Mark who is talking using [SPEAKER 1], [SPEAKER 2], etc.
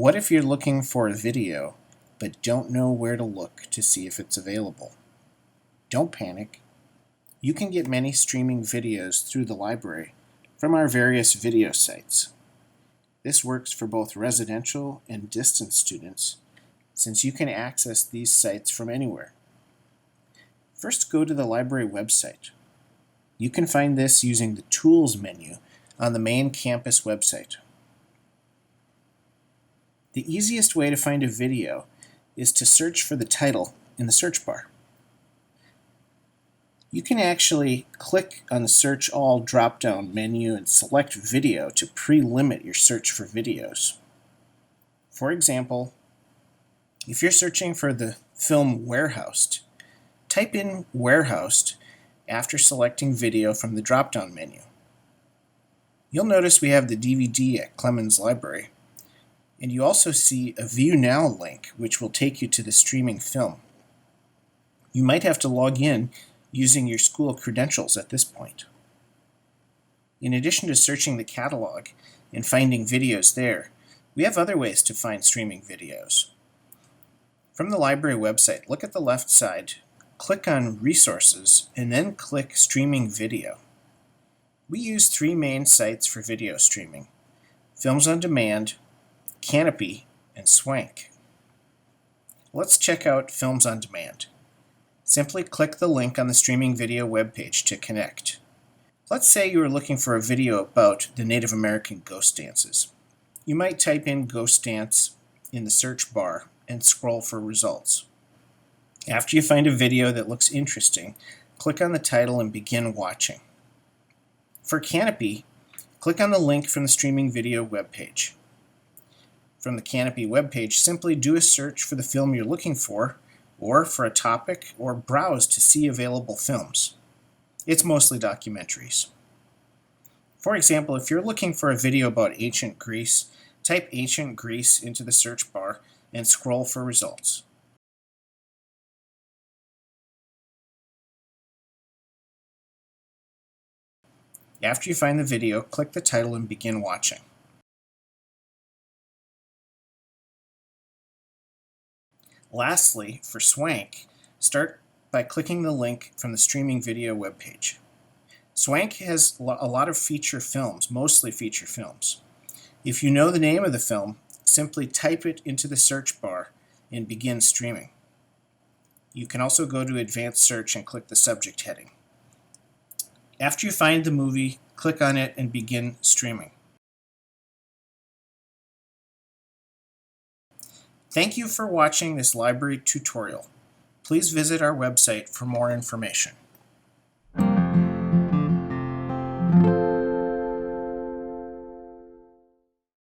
[SPEAKER 1] What if you're looking for a video but don't know where to look to see if it's available? Don't panic. You can get many streaming videos through the library from our various video sites. This works for both residential and distance students, since you can access these sites from anywhere. First, go to the library website. You can find this using the Tools menu on the main campus website. The easiest way to find a video is to search for the title in the search bar. You can actually click on the Search All drop-down menu and select Video to pre-limit your search for videos. For example, if you're searching for the film Warehoused, type in Warehoused after selecting Video from the drop-down menu. You'll notice we have the DVD at Clemens Library, and you also see a View Now link which will take you to the streaming film. You might have to log in using your school credentials at this point. In addition to searching the catalog and finding videos there, we have other ways to find streaming videos. From the library website, look at the left side, click on Resources, and then click Streaming Video. We use three main sites for video streaming: Films on Demand, Canopy, and Swank. Let's check out Films on Demand. Simply click the link on the streaming video webpage to connect. Let's say you are looking for a video about the Native American ghost dances. You might type in ghost dance in the search bar and scroll for results. After you find a video that looks interesting, click on the title and begin watching. For Canopy, click on the link from the streaming video webpage. From the Canopy webpage, simply do a search for the film you're looking for, or for a topic, or browse to see available films. It's mostly documentaries. For example, if you're looking for a video about ancient Greece, type ancient Greece into the search bar and scroll for results. After you find the video, click the title and begin watching. Lastly, for Swank, start by clicking the link from the streaming video webpage. Swank has a lot of feature films, mostly feature films. If you know the name of the film, simply type it into the search bar and begin streaming. You can also go to Advanced Search and click the subject heading. After you find the movie, click on it and begin streaming. Thank you for watching this library tutorial. Please visit our website for more information.